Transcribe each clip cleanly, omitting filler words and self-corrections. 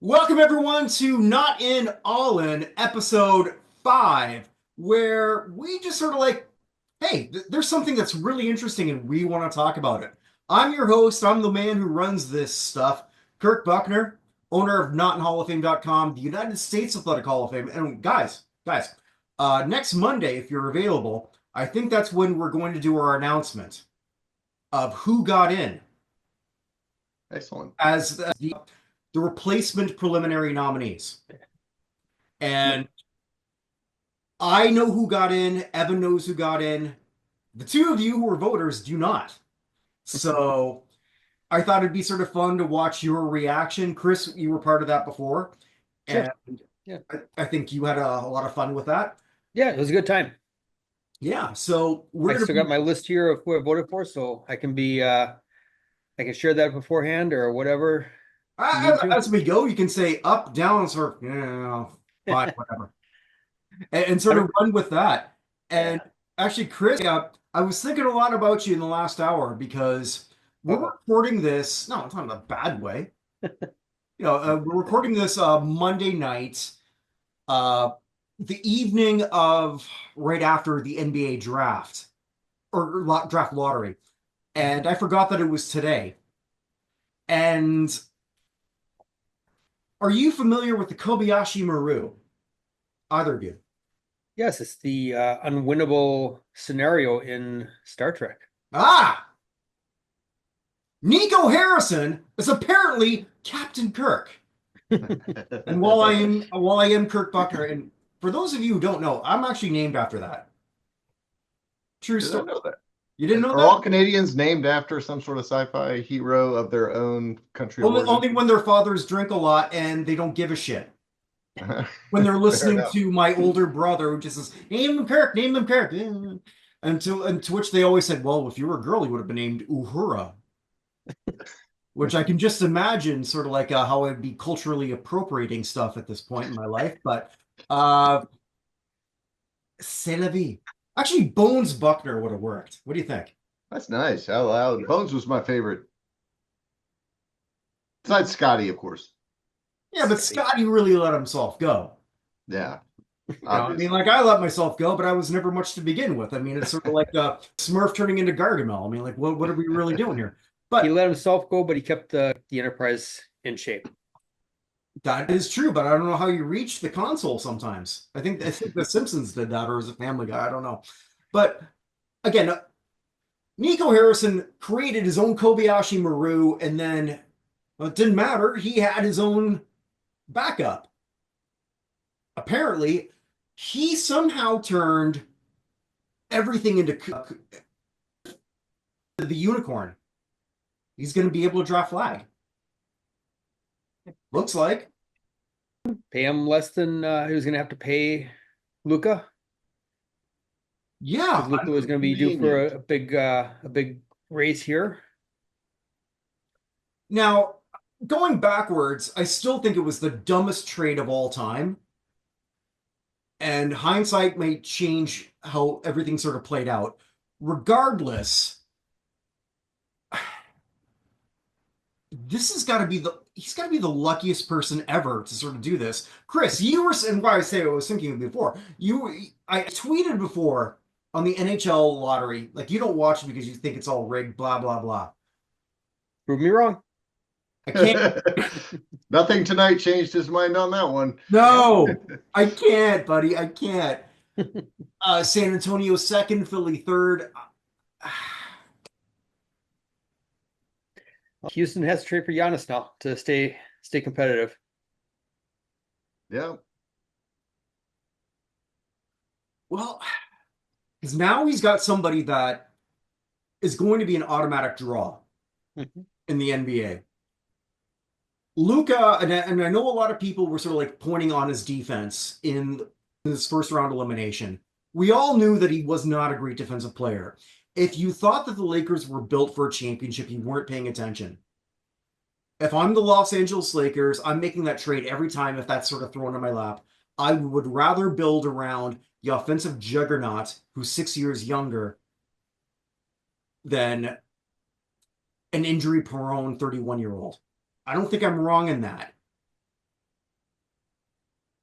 Welcome everyone to Not In, All In, episode 5, where we just sort of hey, there's something that's really interesting and we want to talk about it. I'm your host, I'm the man who runs this stuff, Kirk Buchner, owner of NotInHallOfFame.com, the United States Athletic Hall of Fame. And guys, next Monday, if you're available, I think that's when we're going to do our announcement of who got in Excellent. as the replacement preliminary nominees. And I know who got in. Evan knows who got in. The two of you who are voters do not. So I thought it'd be sort of fun to watch your reaction. Chris, you were part of that before. Sure. And Yeah. I think you had a lot of fun with that. Yeah, it was a good time. Yeah. So I still got my list here of who I voted for, so I can share that beforehand or whatever you need to. as we go, you can say up, down, sort of, fine, whatever. And sort of run with that. And Yeah. actually, Chris, I was thinking a lot about you in the last hour because we're recording this. No, it's not in a bad way. We're recording this Monday night, uh, the evening of right after the NBA draft or draft lottery, and I forgot that it was today. And are you familiar with the Kobayashi Maru? Either of you? Yes, it's the unwinnable scenario in Star Trek. Ah, Nico Harrison is apparently Captain Kirk. And while I am Kirk Buchner, and for those of you who don't know, I'm actually named after that. True story. Know that. You didn't know Are that? all Canadians named after some sort of sci-fi hero of their own country of origin? Only when their fathers drink a lot and they don't give a shit. When they're listening to my older brother who just says, name them Kirk, name them Kirk. And to which they always said, well, if you were a girl, you would have been named Uhura. Which I can just imagine sort of like how I'd be culturally appropriating stuff at this point in my life. But c'est la vie. Actually, Bones Buckner would have worked. What do you think? That's nice. Out loud. Bones was my favorite. Besides Scotty, of course. Yeah, but Scotty really let himself go. Yeah. I mean, like I let myself go, but I was never much to begin with. I mean, it's sort of like Smurf turning into Gargamel. I mean, like, what are we really doing here? But he let himself go, but he kept the Enterprise in shape. That is true, but I don't know how you reach the console sometimes. I think The Simpsons did that, or is it Family Guy? I don't know. But again, Nico Harrison created his own Kobayashi Maru, and then it didn't matter. He had his own backup. Apparently, he somehow turned everything into the unicorn. He's going to be able to draw flag. Looks like. Pay him less than he was going to have to pay Luca. Yeah, Luca was going to be due for a big raise here. Now, going backwards, I still think it was the dumbest trade of all time. And hindsight may change how everything sort of played out. Regardless, he's got to be the luckiest person ever to sort of do this. Chris, you were, and why I say I was thinking before, I tweeted before on the NHL lottery, like you don't watch it because you think it's all rigged, blah, blah, blah. Prove me wrong. I can't. Nothing tonight changed his mind on that one. No, I can't, buddy. I can't. San Antonio second, Philly third. Houston has to trade for Giannis now to stay competitive. Yeah. Well, because now he's got somebody that is going to be an automatic draw in the NBA. Luka, and I know a lot of people were sort of like pointing on his defense in his first round elimination. We all knew that he was not a great defensive player. If you thought that the Lakers were built for a championship, you weren't paying attention. If I'm the Los Angeles Lakers, I'm making that trade every time if that's sort of thrown in my lap. I would rather build around the offensive juggernaut who's 6 years younger than an injury-prone 31-year-old. I don't think I'm wrong in that.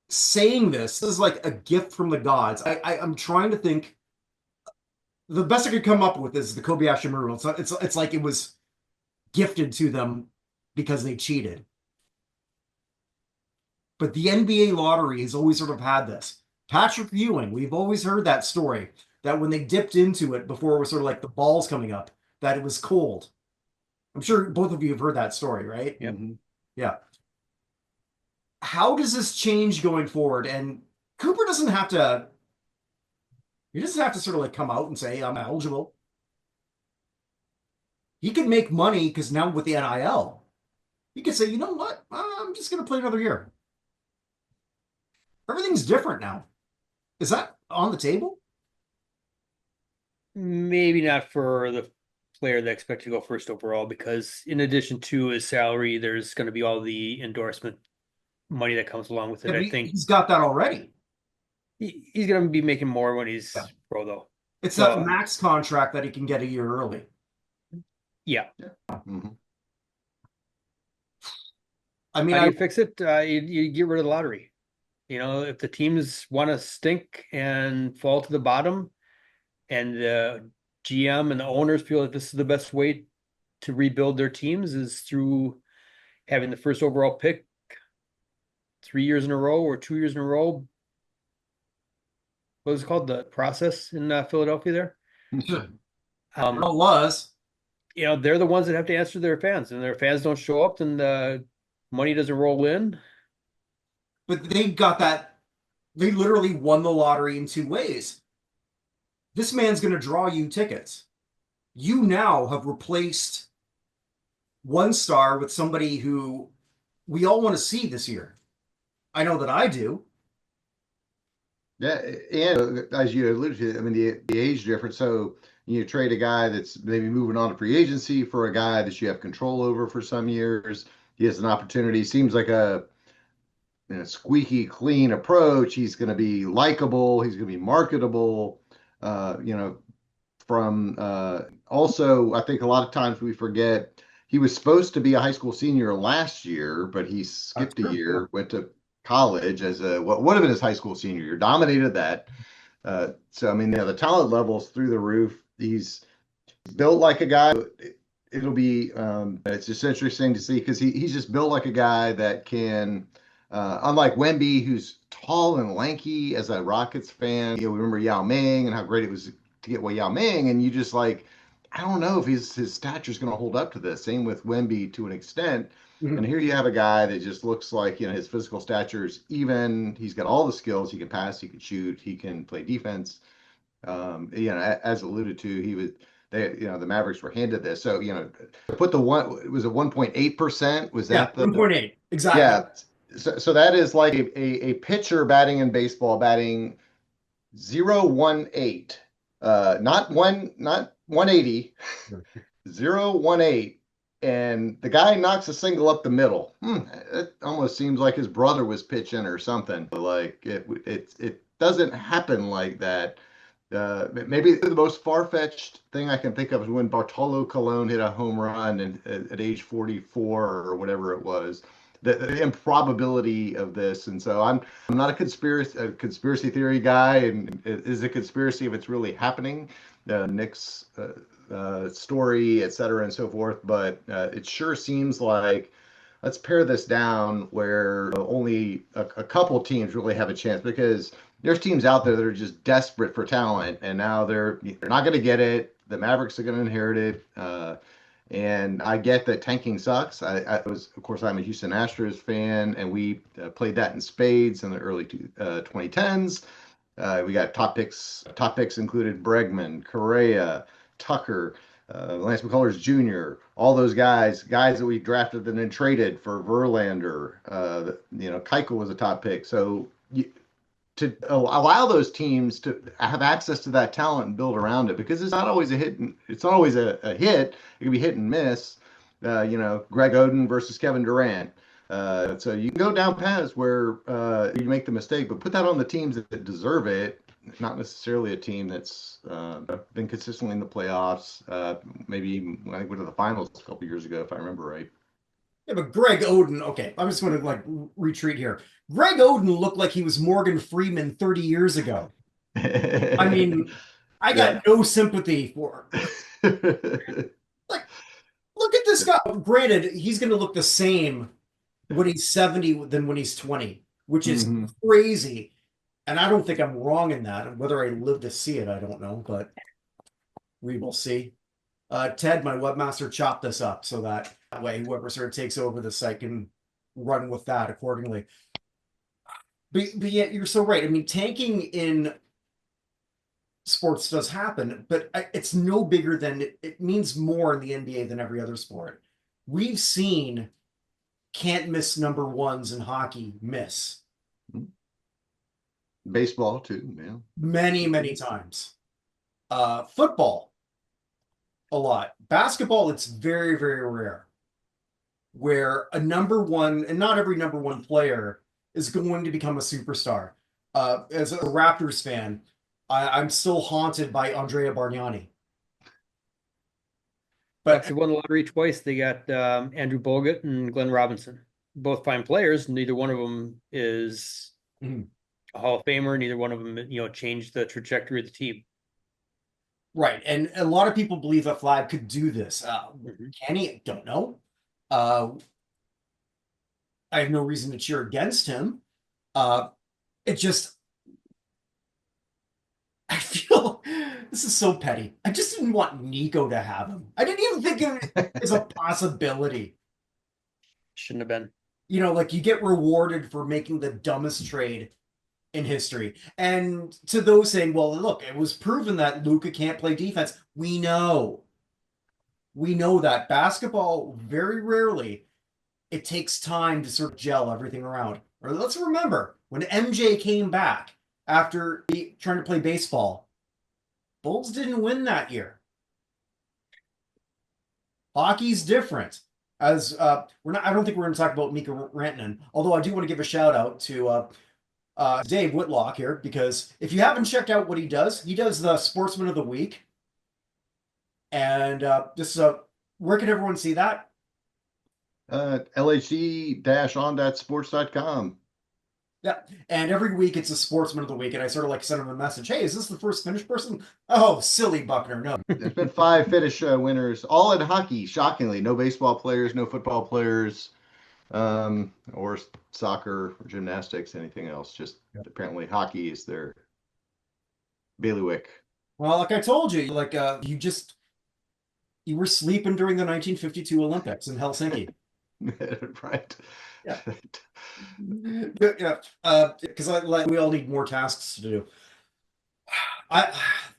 saying this is like a gift from the gods. I'm trying to think. The best I could come up with is the Kobayashi Maru. It's like it was gifted to them because they cheated. But the NBA lottery has always sort of had this. Patrick Ewing, we've always heard that story that when they dipped into it before it was sort of like the balls coming up, that it was cold. I'm sure both of you have heard that story, right? Yep. Yeah. How does this change going forward? And Cooper doesn't have to, he doesn't have to sort of like come out and say, I'm eligible. He could make money because now with the NIL, he could say, you know what? I'm just going to play another year. Everything's different now. Is that on the table? Maybe not for the player that expects to go first overall, because in addition to his salary, there's going to be all the endorsement money that comes along with it. Yeah, I think he's got that already. he's going to be making more when he's pro, though. It's that max contract that he can get a year early. Yeah. Mm-hmm. I mean, how do you fix it? You get rid of the lottery. You know, if the teams want to stink and fall to the bottom, and the GM and the owners feel that this is the best way to rebuild their teams is through having the first overall pick 3 years in a row or 2 years in a row. What was it called? The process in Philadelphia there? it was. You know, they're the ones that have to answer their fans, and their fans don't show up, then the money doesn't roll in. But they got that. They literally won the lottery in two ways. This man's going to draw you tickets. You now have replaced one star with somebody who we all want to see this year. I know that I do. Yeah, and as you alluded to, I mean, the age difference. So you trade a guy that's maybe moving on to free agency for a guy that you have control over for some years. He has an opportunity. Seems like a squeaky clean approach. He's going to be likable. He's going to be marketable. From also, I think a lot of times we forget he was supposed to be a high school senior last year, but he skipped a year, went to college as what would have been his high school senior year, dominated that. So I mean, the talent levels through the roof. He's built like a guy. It'll be it's just interesting to see because he's just built like a guy that can, unlike Wemby, who's tall and lanky. As a Rockets fan, we remember Yao Ming and how great it was to get Yao Ming, and you just like, I don't know if his stature is going to hold up to this. Same with Wemby to an extent. Mm-hmm. And here you have a guy that just looks like, his physical stature is even. He's got all the skills. He can pass, he can shoot, he can play defense. As alluded to, the Mavericks were handed this. So, put the one, it was a 1.8%. Was that the 1.8? Exactly. Yeah. So that is like a pitcher batting in baseball, batting 0.18, not 180, 0.18. And the guy knocks a single up the middle. It almost seems like his brother was pitching or something. Like it doesn't happen like that. Maybe the most far-fetched thing I can think of is when Bartolo Colon hit a home run at age 44 or whatever it was. The improbability of this, and so I'm not a conspiracy theory guy, and it is a conspiracy if it's really happening. Nick's story, et cetera, and so forth. But it sure seems like let's pare this down where only a couple teams really have a chance, because there's teams out there that are just desperate for talent, and now they're not going to get it. The Mavericks are going to inherit it. And I get that tanking sucks. Of course, I'm a Houston Astros fan, and we played that in spades in the early 2010s. We got top picks. Top picks included Bregman, Correa, Tucker, Lance McCullers Jr., all those guys that we drafted and then traded for Verlander. Keuchel was a top pick. So to allow those teams to have access to that talent and build around it, because it's not always a hit. It's not always a hit. It can be hit and miss. Greg Oden versus Kevin Durant. So you can go down paths where you make the mistake, but put that on the teams that deserve it, not necessarily a team that's been consistently in the playoffs. Maybe I think went to the finals a couple years ago, if I remember right. Yeah, but Greg Oden, okay, I'm just going to like retreat here. Greg Oden looked like he was Morgan Freeman 30 years ago. I mean, I Yeah. got no sympathy for like look at this guy. Granted, he's going to look the same when he's 70 than when he's 20, which is hmm crazy. And I don't think I'm wrong in that. Whether I live to see it, I don't know, but we will see. Ted, my webmaster, chopped this up so that way whoever sort of takes over the site can run with that accordingly. But yeah, you're so right. I mean, tanking in sports does happen, but it's no bigger than it means more in the NBA than every other sport. We've seen can't miss number ones in hockey miss Baseball too, yeah. many, many times. Football, a lot. Basketball, it's very, very rare where a number one, and not every number one player is going to become a superstar. As a Raptors fan, I'm still haunted by Andrea Bargnani. Bucks But have won the lottery twice. They got Andrew Bogut and Glenn Robinson, both fine players. Neither one of them is Mhm. a Hall of Famer. Neither one of them, changed the trajectory of the team. Right, and a lot of people believe that Vlad could do this. Can he? Don't know. Uh, I have no reason to cheer against him. Uh, it just, I feel this is so petty. I just didn't want Nico to have him. I didn't even think of it as a possibility. Shouldn't have been. Like you get rewarded for making the dumbest trade in history. And to those saying, well, look, it was proven that Luka can't play defense. We know. We know that basketball very rarely it takes time to sort of gel everything around. Or let's remember when MJ came back after trying to play baseball, Bulls didn't win that year. Hockey's different. As we're not, I don't think we're going to talk about Mika Rantanen. Although I do want to give a shout out to Dave Whitlock here because if you haven't checked out what he does the Sportsman of the Week, and just where can everyone see that? LHC-on.sports.com. Yeah. And every week it's a Sportsman of the Week. And I sort of like send him a message. Hey, is this the first Finnish person? Oh, silly Buchner. No. There's been 5 Finnish winners, all in hockey, shockingly. No baseball players, no football players, or soccer or gymnastics, anything else. Just apparently hockey is their bailiwick. Well, like I told you, like you were sleeping during the 1952 Olympics in Helsinki. Right. Yeah. Yeah. Because we all need more tasks to do.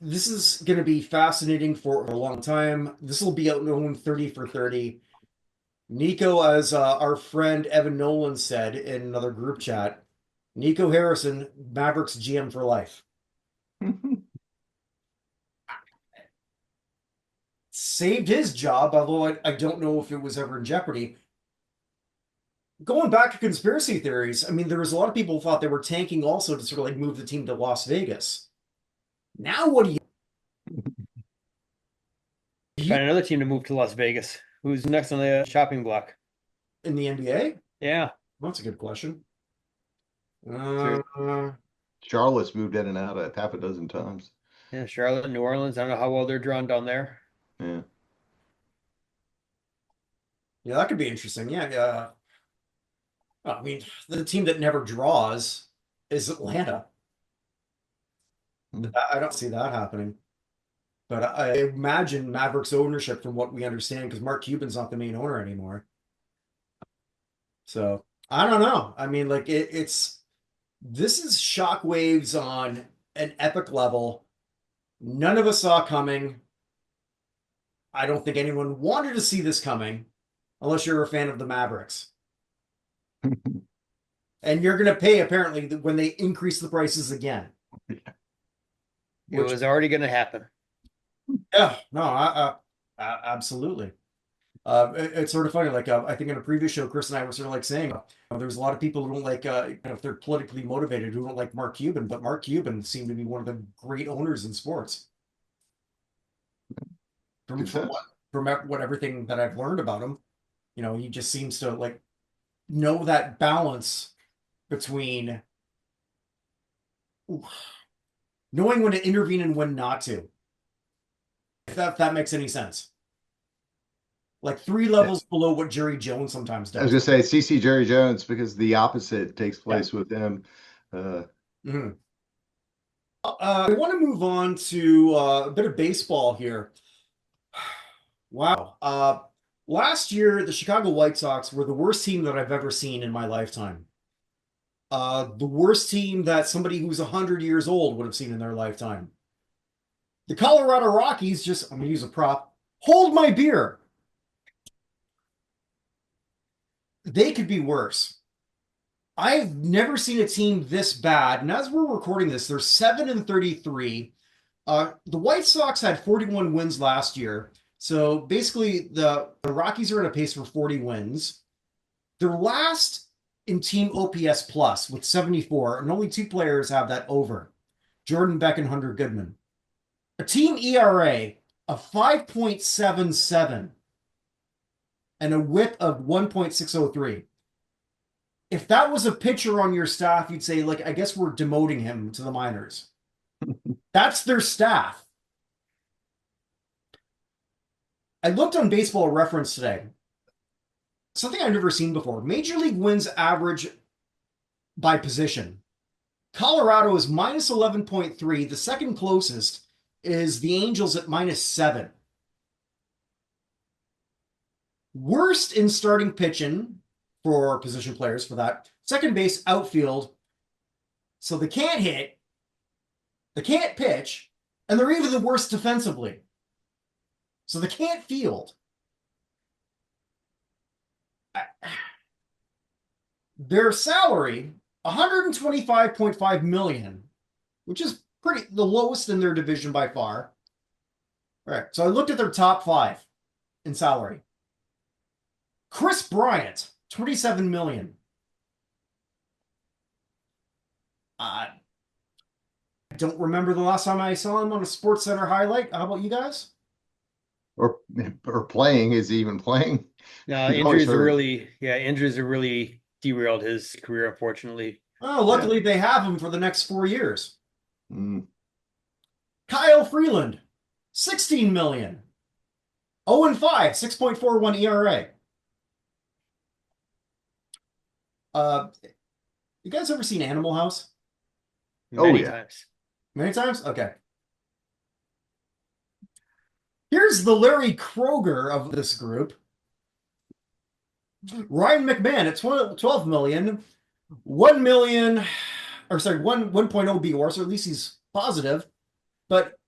This is going to be fascinating for a long time. This will be out known 30 for 30. Nico, as our friend Evan Nolan said in another group chat, Nico Harrison, Mavericks GM for life. Saved his job, although I don't know if it was ever in jeopardy. Going back to conspiracy theories, I mean, there was a lot of people who thought they were tanking also to sort of like move the team to Las Vegas. Now, what do you Find another team to move to Las Vegas. Who's next on the shopping block? in the NBA? Yeah. That's a good question. Charlotte's moved in and out a half a dozen times. Yeah, Charlotte, New Orleans. I don't know how well they're drawn down there. Yeah. Yeah, that could be interesting. Yeah. I mean, the team that never draws is Atlanta. I don't see that happening. But I imagine Mavericks ownership, from what we understand, because Mark Cuban's not the main owner anymore. So I don't know. I mean, like this is shockwaves on an epic level. None of us saw coming. I don't think anyone wanted to see this coming, unless you're a fan of the Mavericks. And you're going to pay apparently when they increase the prices again. It was already going to happen. Yeah, no, absolutely. It's sort of funny. Like I think in a previous show, Chris and I were sort of like saying there's a lot of people who don't like, if they're politically motivated, who don't like Mark Cuban, but Mark Cuban seemed to be one of the great owners in sports. From what everything that I've learned about him, He just seems to like know that balance between knowing when to intervene and when not to. If that makes any sense. Like 3 levels below what Jerry Jones sometimes I was does. gonna say CC Jerry Jones because the opposite takes place with him. Mm-hmm. I want to move on to a bit of baseball here. Wow. Last year, the Chicago White Sox were the worst team that I've ever seen in my lifetime. The worst team that somebody who's 100 years old would have seen in their lifetime. The Colorado Rockies I'm going to use a prop, hold my beer. They could be worse. I've never seen a team this bad. And as we're recording this, they're 7-33. The White Sox had 41 wins last year. So basically, the Rockies are at a pace for 40 wins. They're last in team OPS plus with 74, and only 2 players have that over, Jordan Beck and Hunter Goodman. A team ERA of 5.77 and a whip of 1.603. If that was a pitcher on your staff, you'd say, like, I guess we're demoting him to the minors. That's their staff. I looked on Baseball Reference today. Something I've never seen before. Major League wins average by position. Colorado is minus 11.3. The second closest is the Angels at -7. Worst in starting pitching for position players for that. Second base, outfield. So they can't hit, they can't pitch, and they're even the worst defensively. So they can't field. Their salary, $125.5 million, which is the lowest in their division by far. All right, so I looked at their top 5 in salary. Chris Bryant, $27 million. I don't remember the last time I saw him on a Sports Center highlight. How about you guys? Or playing. Is he even playing? No, injuries have really derailed his career, unfortunately. Oh, luckily they have him for the next 4 years. Mm. Kyle Freeland, $16 million. 0-5, 6.41 ERA. You guys ever seen Animal House? Many times. Many times? Okay. Here's the Larry Kroger of this group. Ryan McMahon at 12 million. 1 million, or sorry, 1.0 BOR, so at least he's positive. But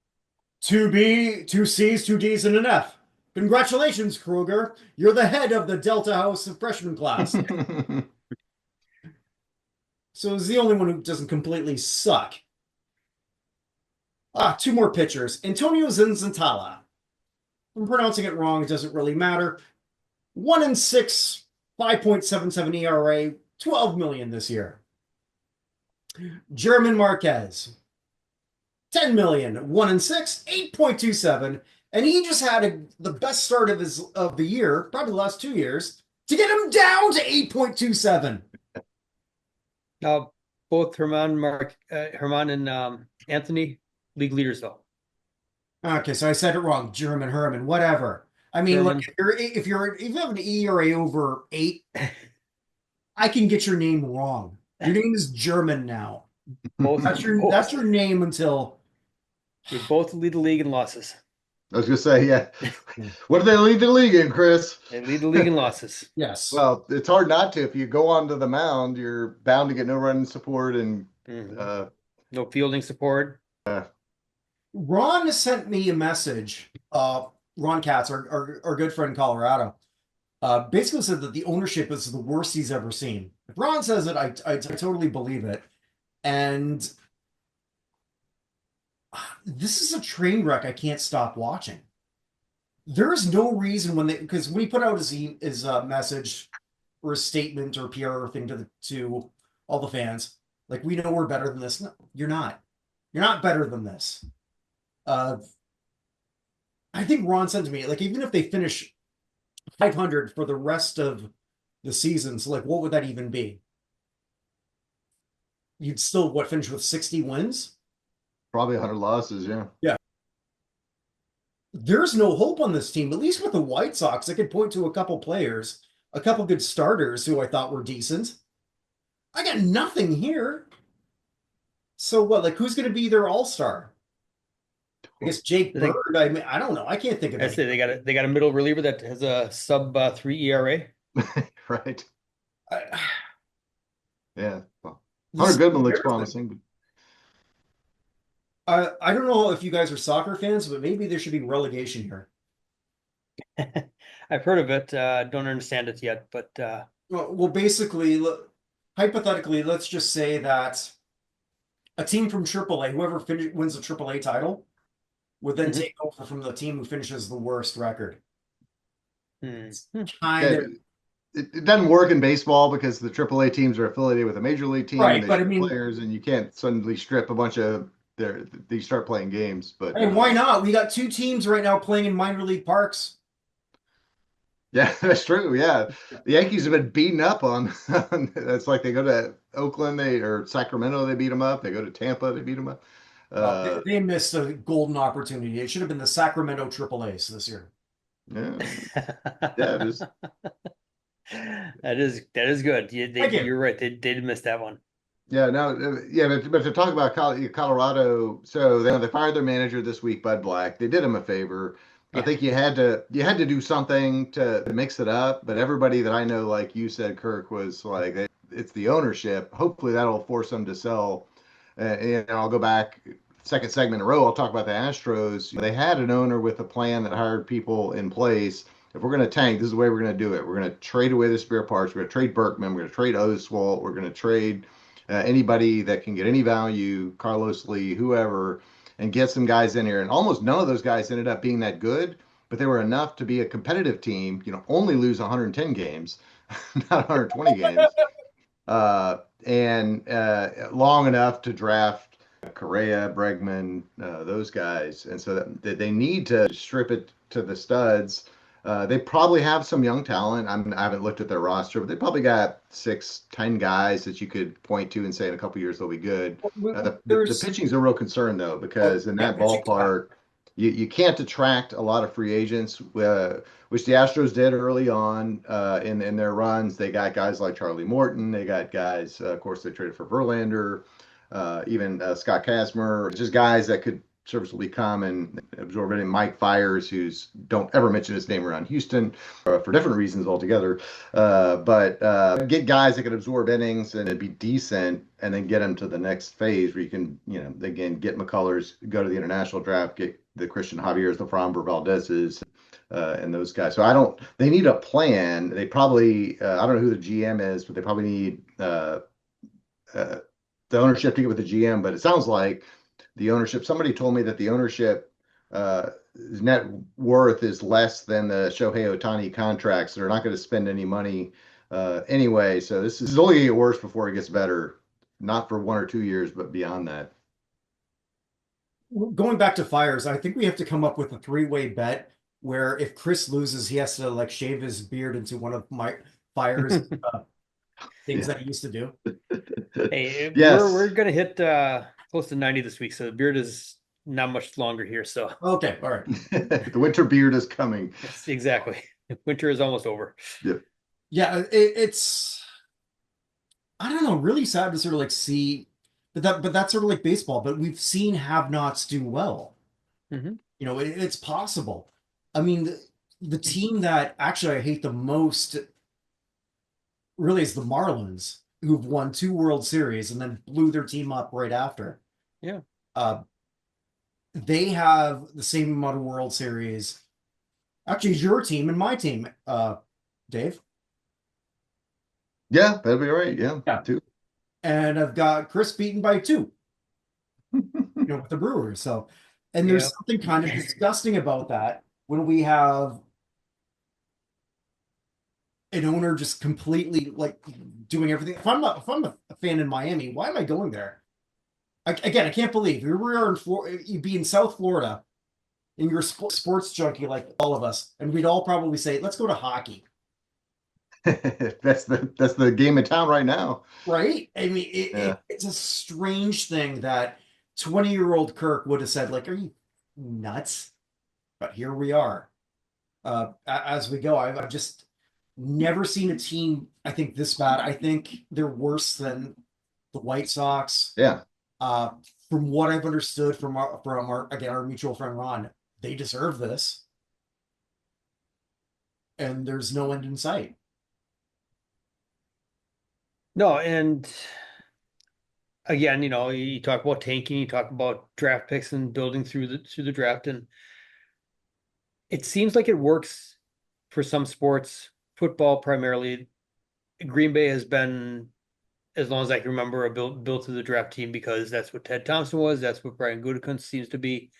2 B, 2 C's, 2 D's, and an F. Congratulations, Kroger. You're the head of the Delta House of freshman class. So he's the only one who doesn't completely suck. 2 more pitchers. Antonio Zinzantala. If I'm pronouncing it wrong, it doesn't really matter. 1-6, 5.77 ERA, 12 million this year. German Marquez, 10 million, 1-6, 8.27, and he just had the best start of the year, probably the last 2 years, to get him down to 8.27. Now, both Herman and Anthony, league leaders, though. Okay, so I said it wrong. Herman, whatever. I mean, look, if you have an ERA over 8, I can get your name wrong. Your name is German now. That's your name until we both lead the league in losses. I was gonna say, yeah. What do they lead the league in, Chris? They lead the league in losses. Yes. Well, it's hard not to. If you go onto the mound, you're bound to get no running support and no fielding support. Ron sent me a message. Ron Katz, our good friend in Colorado, basically said that the ownership is the worst he's ever seen. If Ron says it, I totally believe it. And this is a train wreck I can't stop watching. There is no reason because when he put out his message or his statement or PR thing to all the fans, like, we know we're better than this. No, you're not. You're not better than this. I think Ron said to me, like, even if they finish 500 for the rest of the season. So, like, what would that even be? You'd still, what, finish with 60 wins? Probably 100 losses. Yeah. Yeah. There's no hope on this team, at least with the White Sox. I could point to a couple players, a couple good starters who I thought were decent. I got nothing here. So what? Like, who's going to be their all-star? I guess Jake I think Bird. I mean, I don't know. I can't think of I any. say they got a middle reliever that has a sub 3 ERA. Right. I, Yeah. Well, this Hunter is Goodman looks embarrassing. promising. I don't know if you guys are soccer fans, but maybe there should be relegation here. I've heard of it. Don't understand it yet, but Well, basically, hypothetically, let's just say that a team from AAA, whoever wins the AAA title, would then Mhm. take over from the team who finishes the worst record. Hmm. Kind Yeah, of it doesn't work in baseball because the AAA teams are affiliated with a major league team and right, they but I share mean, players, and you can't suddenly strip a bunch of they start playing games. But hey, why not? We got two teams right now playing in minor league parks. yeah, that's true. Yeah, the Yankees have been beaten up on. That's like they go to Oakland, or Sacramento, they beat them up. They go to Tampa, they beat them up. Well, Uh, they missed a golden opportunity. It should have been the Sacramento AAAs this year. yeah, yeah, it is. That is good. Thank you. You're right. They did miss that one. Yeah, no, yeah, but to talk about Colorado, so they fired their manager this week, Bud Black. They did him a favor. I Yeah. think you had to do something to mix it up. But everybody that I know, like you said, Kirk, was like, it's the ownership. Hopefully, that'll force them to sell. And I'll go back second segment in a row. I'll talk about the Astros. They had an owner with a plan that hired people in place. If we're going to tank, this is the way we're going to do it. We're going to trade away the spare parts. We're going to trade Berkman. We're going to trade Oswalt. We're going to trade anybody that can get any value, Carlos Lee, whoever, and get some guys in here. And almost none of those guys ended up being that good, but they were enough to be a competitive team. Only lose 110 games, not 120 games, and long enough to draft Correa, Bregman, those guys. And so that they need to strip it to the studs. They probably have some young talent. I haven't looked at their roster, but they probably got 6, 10 guys that you could point to and say in a couple years they'll be good. The There's pitching's a real concern though, because in yeah, that ballpark, you can't attract a lot of free agents, which the Astros did early on in their runs. They got guys like Charlie Morton. They got guys, of course, they traded for Verlander, even Scott Kazmir, just guys that could serviceably come and absorb it. And Mike Fiers, who's don't ever mention his name around Houston for different reasons altogether. But get guys that can absorb innings and it'd be decent, and then get them to the next phase where you can, again, get McCullers, go to the international draft, get the Christian Javier's, the Framber Valdez's, and those guys. So they need a plan. They probably, I don't know who the GM is, but they probably need the ownership to get with the GM. But it sounds like the ownership, somebody told me that the ownership net worth is less than the Shohei Ohtani contracts. They're not going to spend any money anyway. So this is only going to get worse before it gets better. Not for 1 or 2 years, but beyond that. going back to Fires. I think we have to come up with a three-way bet where if Chris loses, he has to like shave his beard into one of my Fires things that he used to do. Hey, Yes. we're gonna hit close to 90 this week, so the beard is not much longer here. So Okay, all right. The winter beard is coming. yes, exactly. Winter is almost over. Yep. Yeah, it's I don't know, really sad to sort of like see, but that's sort of like baseball. But we've seen have-nots do well. Mhm. It's possible. I mean, the team that actually I hate the most really is the Marlins, who've won 2 World Series and then blew their team up right after. Yeah. They have the same amount of World Series. Actually, it's your team and my team, Dave. Yeah, that'd be right. Yeah. Yeah. 2. And I've got Chris beaten by 2, with the Brewers. So, and there's Yep. something kind of disgusting about that when we have an owner just completely like doing everything. If I'm a fan in Miami, why am I going there? Again, I can't believe we were you'd be in South Florida, and you're a sports junkie like all of us, and we'd all probably say, let's go to hockey. That's the game in town right now. Right? I mean, Yeah. it's a strange thing that 20-year-old Kirk would have said, like, are you nuts? But here we are. As we go, I've just never seen a team, I think, this bad. I think they're worse than the White Sox. Yeah. Uh, from what I've understood again, our mutual friend Ron, they deserve this, and there's no end in sight. No, and again, you talk about tanking, you talk about draft picks and building through the draft, and it seems like it works for some sports, football primarily. Green Bay has been, as long as I can remember, a built through the draft team because that's what Ted Thompson was, that's what Brian Gutekunst seems to be,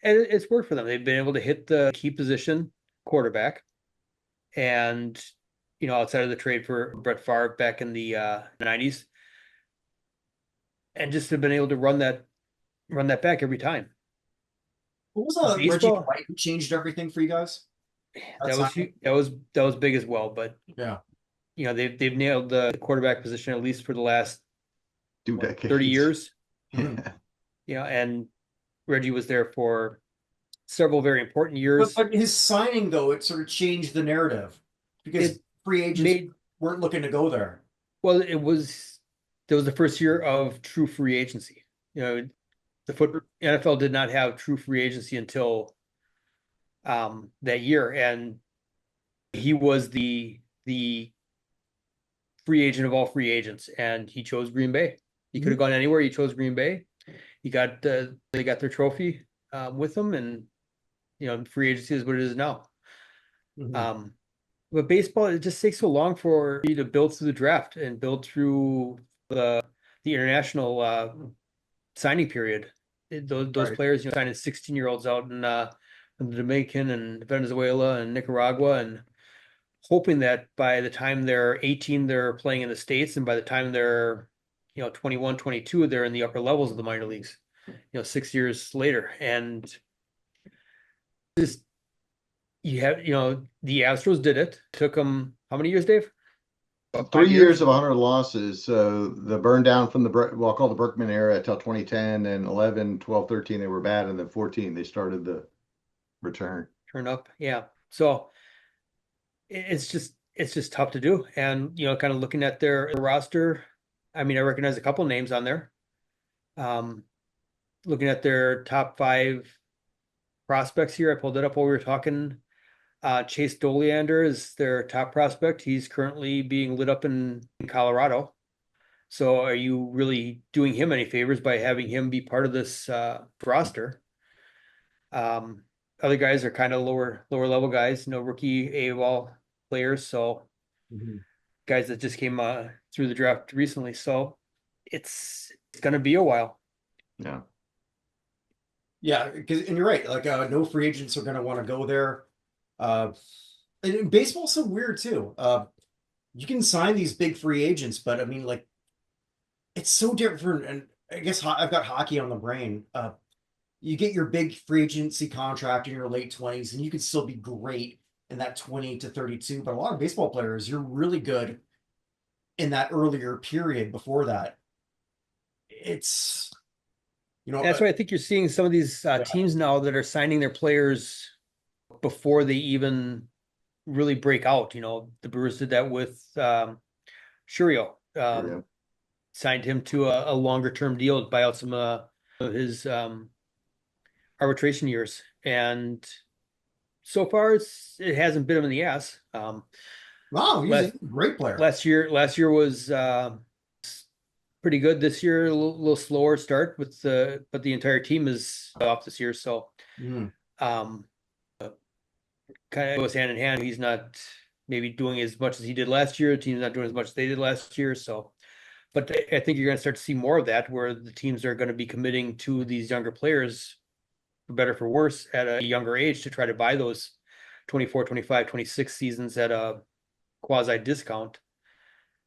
and it's worked for them. They've been able to hit the key position quarterback, and outside of the trade for Brett Favre back in the 90s, and just have been able to run that back every time. What was Reggie Baseball, White who changed everything for you guys? that was that was big as well. But Yeah. they've nailed the quarterback position at least for the last 30 2 decades. years. Mhm. And Reggie was there for several very important years. But his signing, though, it sort of changed the narrative because It free agents weren't looking to go there. Well, that was the first year of true free agency. The NFL did not have true free agency until that year, and he was the free agent of all free agents, and he chose Green Bay. He could have gone anywhere. He chose Green Bay. They got their trophy with him, and free agency is what it is now. Mhm. But baseball, it just takes so long for you to build through the draft and build through the international signing period. Those Right. players, signing 16-year-olds out in the Dominican and Venezuela and Nicaragua, and hoping that by the time they're 18, they're playing in the States, and by the time they're 21, 22, they're in the upper levels of the minor leagues. 6 years later, and just you have the Astros did it. Took them how many years, Dave? About 3 5 years years. of 100 losses. So the burn down from I'll call the Berkman era until 2010, and 11, 12, 13, they were bad. And then 14, they started the return. Turn up, yeah. So it's just tough to do. And kind of looking at their roster, I mean, I recognize a couple names on there. Looking at their top 5 prospects here, I pulled it up while we were talking. Chase Doliander is their top prospect. He's currently being lit up in Colorado. So are you really doing him any favors by having him be part of this roster? Other guys are kind of lower level guys, rookie AWOL players. So Mhm. guys that just came through the draft recently. So it's going to be a while. Yeah. Yeah, and you're right. Like, no free agents are going to want to go there. And baseball's so weird too. You can sign these big free agents, but I mean, like, it's so different. And I guess I've got hockey on the brain. You get your big free agency contract in your late 20s, and you can still be great in that 20 to 32. But a lot of baseball players, you're really good in that earlier period before that. It's, That's why I think you're seeing some of these yeah. teams now that are signing their players before they even really break out. The Brewers did that with Shurio. Yeah. Signed him to a longer term deal to buy out some of his arbitration years. And so far, it hasn't bit him in the ass. Wow, he's Last a great player. last year was pretty good. This year, a little slower start but the entire team is off this year. So Mm. kind of goes hand in hand. He's not maybe doing as much as he did last year. The team's not doing as much as they did last year. So, but I think you're going to start to see more of that, where the teams are going to be committing to these younger players, for better for worse, at a younger age to try to buy those 24, 25, 26 seasons at a quasi discount,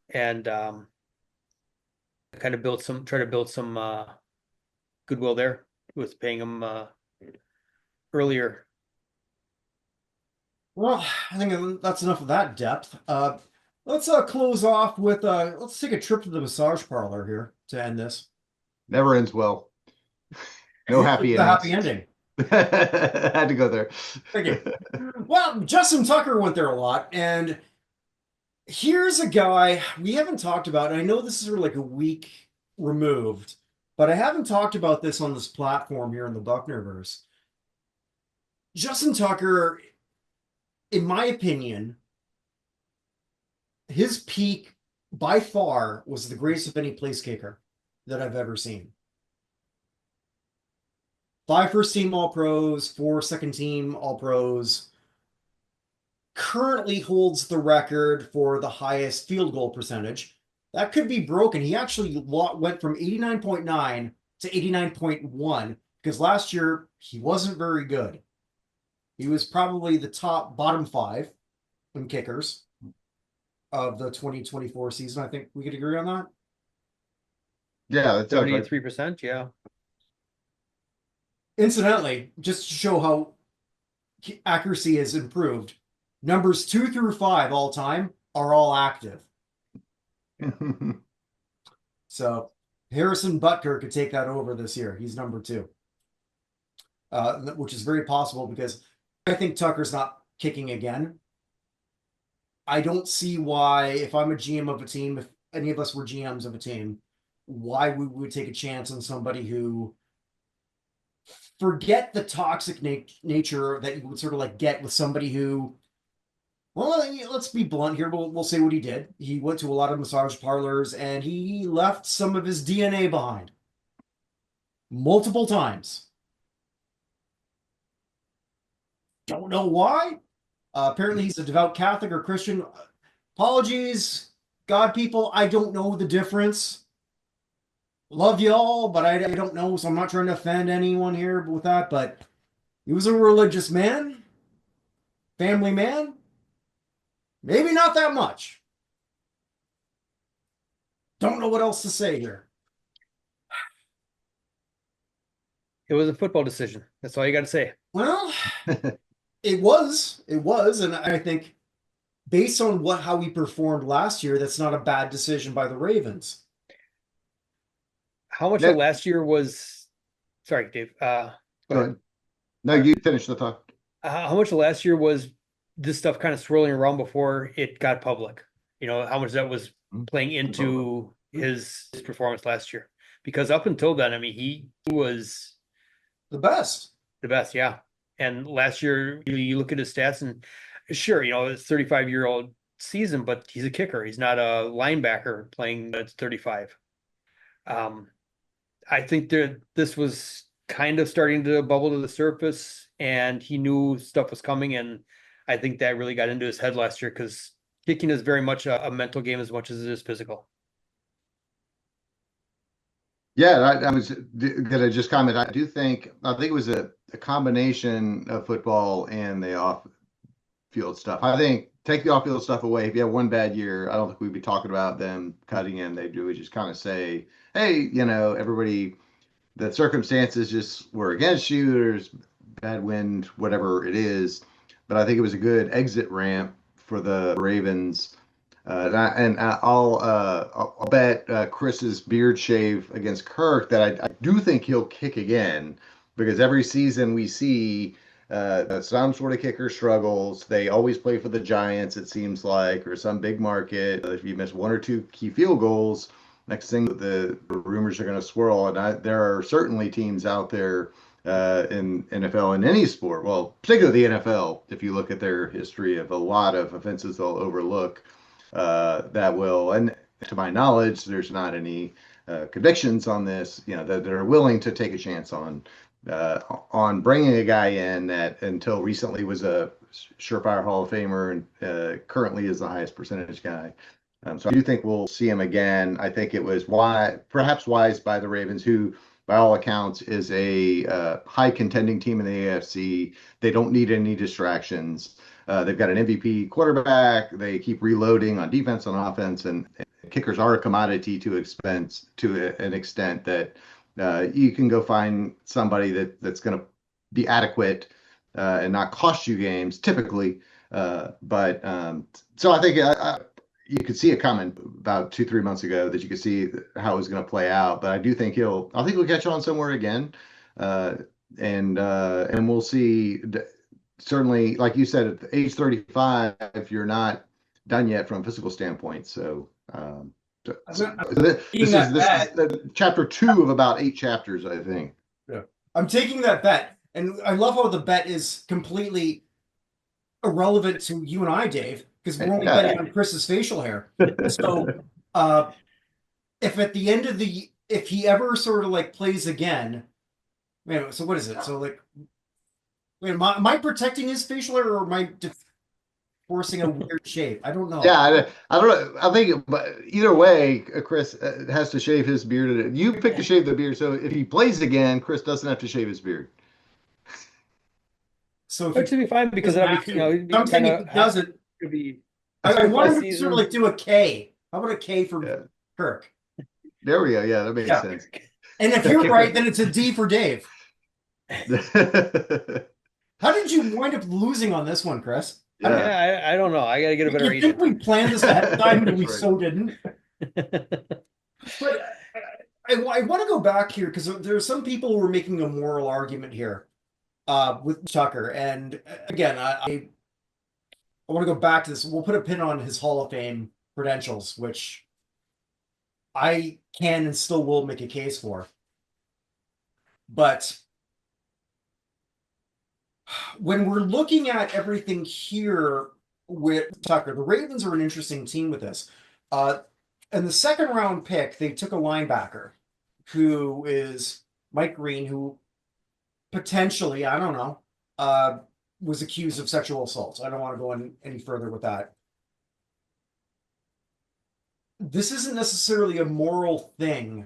and kind of try to build some goodwill there with paying them earlier. Well, I think that's enough of that depth. Let's close off with let's take a trip to the massage parlor here to end this. Never ends well. No Usually happy with a happy endings. ending. Had to go there. Thank you. Well, Justin Tucker went there a lot, and here's a guy we haven't talked about. And I know this is sort of like a week removed, but I haven't talked about this on this platform here in the Bucknerverse. Justin Tucker, in my opinion, his peak by far was the greatest of any place kicker that I've ever seen. 5 first team All Pros, 4 second team All Pros. Currently holds the record for the highest field goal percentage. That could be broken. He actually went from 89.9 to 89.1 because last year he wasn't very good. He was probably the bottom 5 in kickers of the 2024 season. I think we could agree on that. Yeah, that's right. 73%, yeah. Incidentally, just to show how accuracy has improved, numbers 2 through 5 all time are all active. So Harrison Butker could take that over this year. He's number 2, which is very possible because I think Tucker's not kicking again. I don't see why, if I'm a GM of a team, if any of us were GMs of a team, why we would take a chance on somebody who, forget the toxic nature that you would sort of like get with somebody who, well, let's be blunt here. We'll say what he did. He went to a lot of massage parlors and he left some of his DNA behind multiple times. Don't know why. Apparently he's a devout Catholic or Christian. Apologies, God people. I don't know the difference. Love you all, but I don't know, so I'm not trying to offend anyone here with that, but he was a religious man, family man. Maybe not that much. Don't know what else to say here. It was a football decision. That's all you got to say. Well, it was, and I think based on how he performed last year, that's not a bad decision by the Ravens. How much of last year was, sorry, Dave. Go ahead. No, you finish the thought. How much of last year was this stuff kind of swirling around before it got public? You know, how much that was playing into his performance last year? Because up until then, I mean, he was the best. The best, yeah. And last year, you look at his stats, and sure, you know, it's 35-year-old season, but he's a kicker. He's not a linebacker playing at 35. I think this was kind of starting to bubble to the surface, and he knew stuff was coming, and I think that really got into his head last year because kicking is very much a mental game as much as it is physical. Yeah, I was gonna just comment. I think it was a combination of football and the off-field stuff. I think take the off-field stuff away. If you have one bad year, I don't think we'd be talking about them cutting in. They do just kind of say, hey, you know, everybody, the circumstances just were against you. There's bad wind, whatever it is. But I think it was a good exit ramp for the Ravens. I'll bet Chris's beard shave against Kirk that I do think he'll kick again because every season we see some sort of kicker struggles. They always play for the Giants, it seems like, or some big market. If you miss 1 or 2 key field goals, next thing the rumors are going to swirl. And there are certainly teams out there in NFL in any sport, well, particularly the NFL, if you look at their history of a lot of offenses they'll overlook. That will, and to my knowledge, there's not any convictions on this, you know, that are willing to take a chance on bringing a guy in that until recently was a surefire Hall of Famer and currently is the highest percentage guy. So I do think we'll see him again. I think it was perhaps wise by the Ravens, who by all accounts is a high contending team in the AFC. They don't need any distractions. They've got an MVP quarterback. They keep reloading on defense, on offense, and kickers are a commodity to an extent that you can go find somebody that's going to be adequate and not cost you games typically. But so I think you could see a comment about 2, 3 months ago that you could see how it was going to play out. But I do think he'll catch on somewhere again, uh, and we'll see. Certainly, like you said, at age 35, you're not done yet from a physical standpoint. So. Taking This is the chapter 2 of about 8 chapters, I think. Yeah. I'm taking that bet, and I love how the bet is completely irrelevant to you and I, Dave, because we're only betting on Chris's facial hair. So, if at the end of if he ever sort of like plays again, man, so what is it? So like, wait, am I protecting his facial hair, or am I forcing a weird shave? I don't know. Yeah, I don't know. I think, but either way, Chris has to shave his beard. You pick to shave the beard, so if he plays again, Chris doesn't have to shave his beard. So It should be fine because that'll be, I'm saying if he doesn't, could be. I want him to sort of like do a K. How about a K for Kirk? There we go. Yeah, that makes sense. And if you're right, then it's a D for Dave. How did you wind up losing on this one, Chris? Yeah. I don't know. I got to get a better agent. I think we planned this ahead of time, and we so didn't. But I want to go back here because there are some people who are making a moral argument here with Tucker. And again, I want to go back to this. We'll put a pin on his Hall of Fame credentials, which I can and still will make a case for. But when we're looking at everything here with Tucker, the Ravens are an interesting team with this. In the second round pick, they took a linebacker who is Mike Green, who potentially, I don't know, was accused of sexual assault. I don't want to go any further with that. This isn't necessarily a moral thing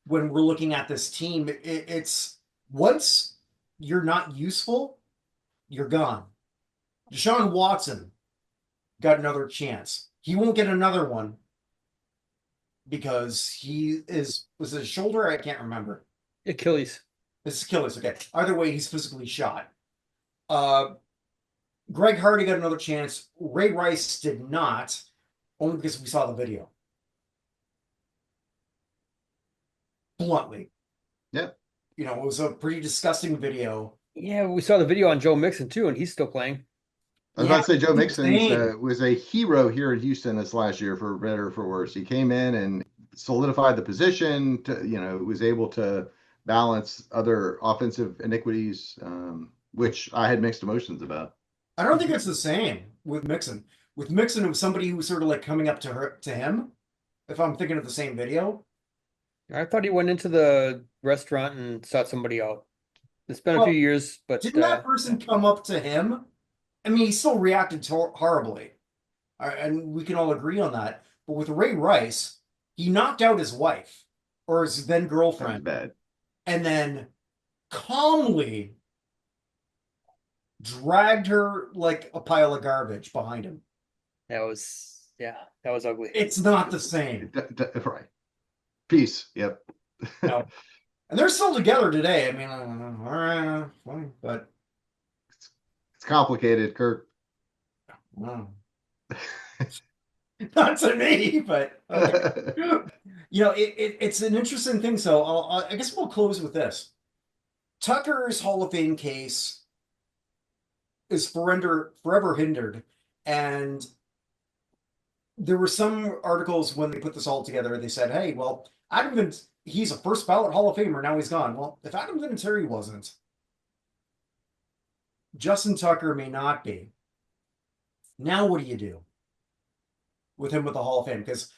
when we're looking at this team. It's once you're not useful, you're gone. Deshaun Watson got another chance. He won't get another one because was it his shoulder? I can't remember. Achilles. It's Achilles. Okay. Either way, he's physically shot. Greg Hardy got another chance. Ray Rice did not, only because we saw the video. Bluntly. Yeah. It was a pretty disgusting video. Yeah, we saw the video on Joe Mixon too, and he's still playing. I was about to say Joe Mixon was a hero here in Houston this last year, for better or for worse. He came in and solidified the position. Was able to balance other offensive iniquities, which I had mixed emotions about. I don't think it's the same with Mixon. With Mixon, it was somebody who was sort of like coming up to him. If I'm thinking of the same video, I thought he went into the restaurant and sought somebody out. It's been a few years, but didn't that person come up to him? I mean, he still reacted horribly, and we can all agree on that. But with Ray Rice, he knocked out his wife or his then girlfriend, bad, and then calmly dragged her like a pile of garbage behind him. That was ugly. It's not the same, right? Peace. Yep. No. And they're still together today. I mean, all right, fine, but it's complicated, Kirk. Wow. Not to me, but okay. It's an interesting thing. So I guess we'll close with this. Tucker's Hall of Fame case is forever hindered, and there were some articles when they put this all together. They said, "Hey, well, he's a first ballot Hall of Famer. Now he's gone." Well, if Adam Vinatieri wasn't, Justin Tucker may not be. Now, what do you do with him with the Hall of Fame? Because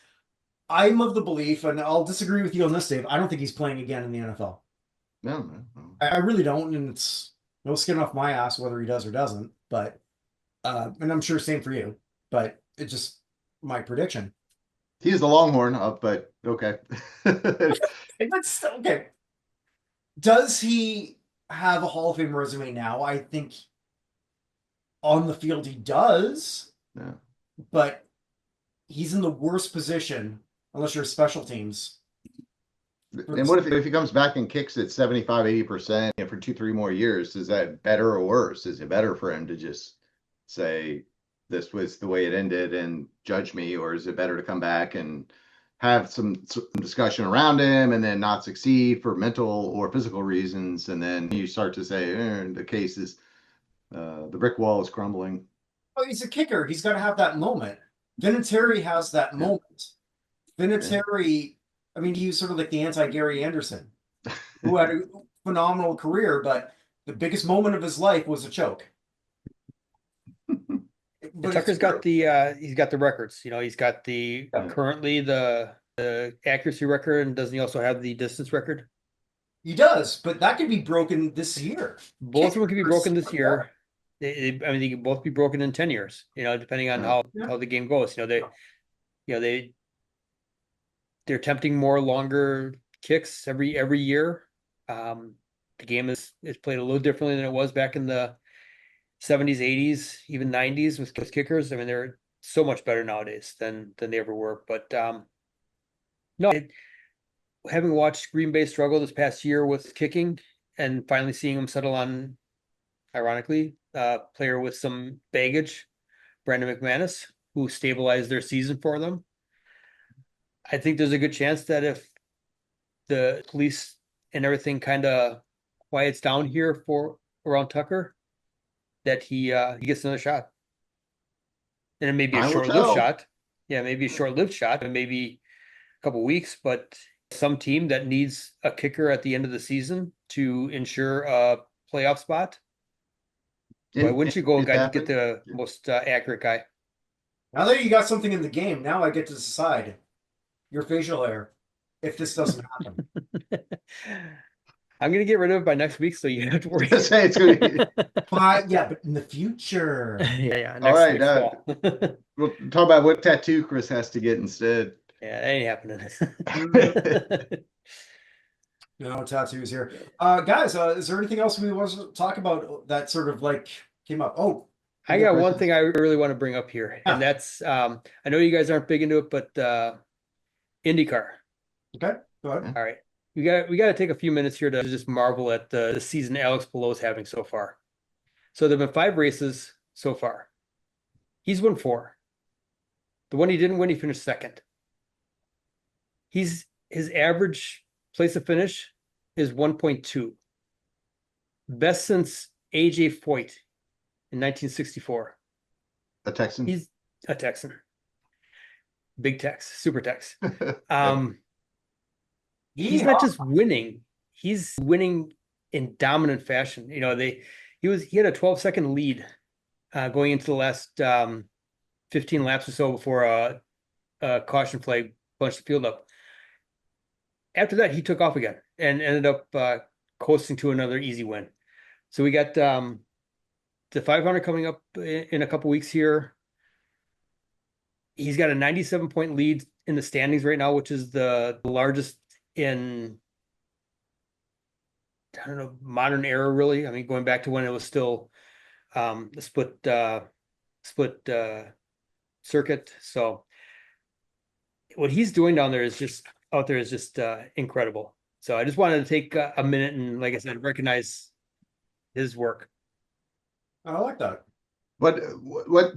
I'm of the belief, and I'll disagree with you on this, Dave. I don't think he's playing again in the NFL. No. I really don't, and it's no skin off my ass whether he does or doesn't. But and I'm sure same for you. But it's just my prediction. He's the Longhorn, but okay. That's okay. Does he have a Hall of Fame resume now? I think on the field he does. Yeah. But he's in the worst position, unless you're special teams, And what if he comes back and kicks at 75, 80% for 2, 3 more years? Is that better or worse? Is it better for him to just say this was the way it ended and judge me, or is it better to come back and have some discussion around him and then not succeed for mental or physical reasons, and then you start to say the case is the brick wall is crumbling? Oh, he's a kicker. He's got to have that moment. Vinatieri has that moment. Vinatieri, I mean, he was sort of like the anti-Gary Anderson, who had a phenomenal career, but the biggest moment of his life was a choke. But Tucker's got the he's got the records. He's got the currently the accuracy record, and doesn't he also have the distance record? He does, but that could be broken this year. Both of them could be broken this year. I mean, they could both be broken in 10 years. Depending on how the game goes. They're attempting more longer kicks every year. The game is played a little differently than it was back in the 70s, 80s, even 90s with kickers. I mean, they're so much better nowadays than they ever were. But having watched Green Bay struggle this past year with kicking and finally seeing them settle on, ironically, a player with some baggage, Brandon McManus, who stabilized their season for them. I think there's a good chance that if the police and everything kind of quiets down here for around Tucker, that he gets another shot. And it may be a short-lived shot. Yeah, maybe a short-lived shot, and maybe a couple weeks, but some team that needs a kicker at the end of the season to ensure a playoff spot. Why wouldn't you go and get the most accurate guy? Now that you got something in the game, now I get to decide your facial hair if this doesn't happen. I'm going to get rid of it by next week, so you have to worry. Say it's going to be. But in the future. Yeah. All right. We'll talk about what tattoo Chris has to get instead. Yeah, that ain't happening. No tattoos here. Guys, is there anything else we want to talk about that sort of like came up? Oh, I got one thing I really want to bring up here, and that's I know you guys aren't big into it, but IndyCar. Okay, go ahead. All right. We got to take a few minutes here to just marvel at the season Alex Palou is having so far. So there've been 5 races so far. He's won 4. The one he didn't win, he finished second. His average place of finish is 1.2. Best since A.J. Foyt in 1964. A Texan? He's a Texan. Big Tex, super Tex. He's not just winning; he's winning in dominant fashion. He had a 12-second lead going into the last 15 laps or so before a caution flag bunched the field up. After that, he took off again and ended up coasting to another easy win. So we got the 500 coming up in a couple weeks here. He's got a 97-point lead in the standings right now, which is the largest in, I don't know, modern era, really. I mean, going back to when it was still a split circuit. So what he's doing down there is just incredible. So I just wanted to take a minute and, like I said, recognize his work. I like that. But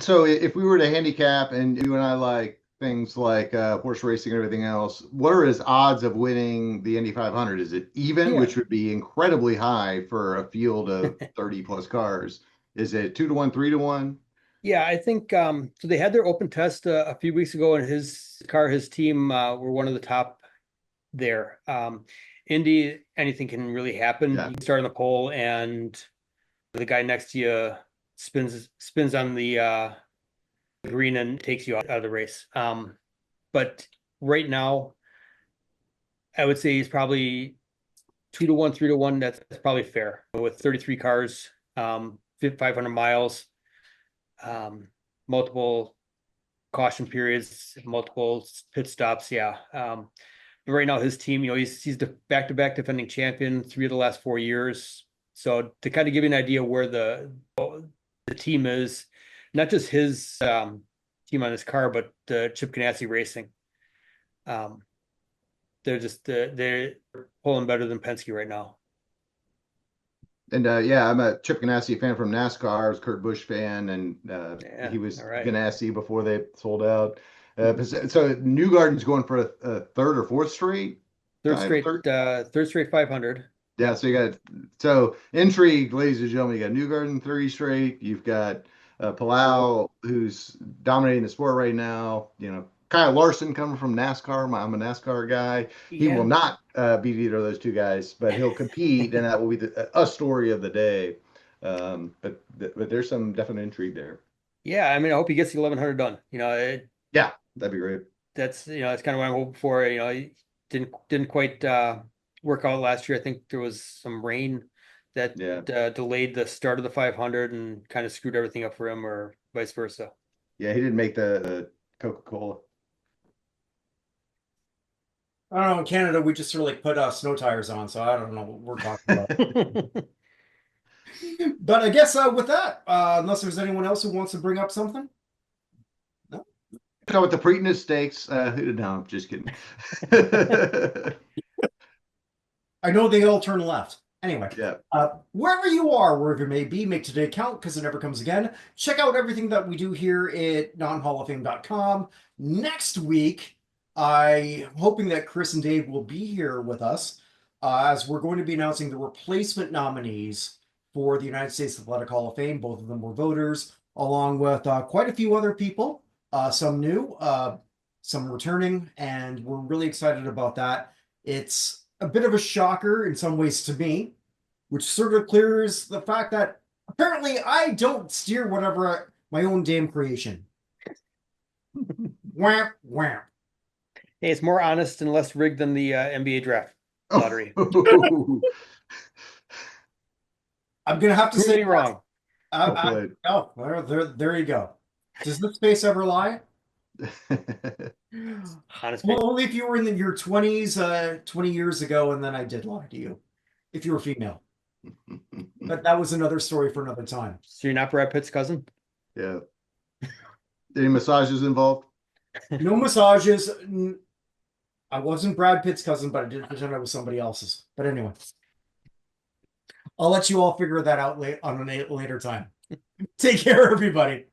so if we were to handicap, and you and I like things like horse racing and everything else, what are his odds of winning the Indy 500? Is it even, which would be incredibly high for a field of 30 plus cars? Is it 2-1, 3-1? Yeah, I think so. They had their open test a few weeks ago, and his team were one of the top there. Indy, anything can really happen. You can start on the pole, and the guy next to you spins on the green and takes you out of the race. But right now, I would say he's probably 2-1, 3-1. That's probably fair with 33 cars, 500 miles, multiple caution periods, multiple pit stops. Yeah. But right now, his team, he's the back-to-back defending champion 3 of the last 4 years. So to kind of give you an idea where the team is, not just his team on his car, but Chip Ganassi Racing. They're they're pulling better than Penske right now. And yeah, I'm a Chip Ganassi fan from NASCAR. I was a Kurt Busch fan, and Yeah, he was all right. Ganassi before they sold out. So Newgarden's going for a third or fourth straight. Third straight 500. Yeah, so you got intrigue, ladies and gentlemen. You got Newgarden 30 straight. You've got Palau, who's dominating the sport right now. Kyle Larson coming from NASCAR. I'm a NASCAR guy. He will not beat either of those two guys, but he'll compete, and that will be a story of the day. But there's some definite intrigue there. Yeah, I mean, I hope he gets the 1100 done. Yeah, that'd be great. That's that's kind of what I'm hoping for. He didn't quite work out last year. I think there was some rain that delayed the start of the 500 and kind of screwed everything up for him, or vice versa. Yeah, he didn't make the Coca-Cola. I don't know. In Canada, we just sort of put snow tires on, so I don't know what we're talking about. But I guess with that, unless there's anyone else who wants to bring up something. No. So with the Preakness Stakes, no, I'm just kidding. I know they all turn left. Anyway, yeah. Wherever you are, wherever you may be, make today count because it never comes again. Check out everything that we do here at nonhalloffame.com. Next week, I'm hoping that Chris and Dave will be here with us as we're going to be announcing the replacement nominees for the United States Athletic Hall of Fame. Both of them were voters, along with quite a few other people, some new, some returning, and we're really excited about that. It's a bit of a shocker in some ways to me, which sort of clears the fact that apparently I don't steer whatever my own damn creation. Wham, wham. Hey, it's more honest and less rigged than the NBA draft lottery. I'm gonna have to say wrong. There you go. Does this face ever lie? Well, only if you were in your 20s, 20 years ago, and then I did lie to you. If you were female. But that was another story for another time. So you're not Brad Pitt's cousin? Yeah. Any massages involved? No massages. I wasn't Brad Pitt's cousin, but I did pretend I was somebody else's. But anyway, I'll let you all figure that out on a later time. Take care, everybody.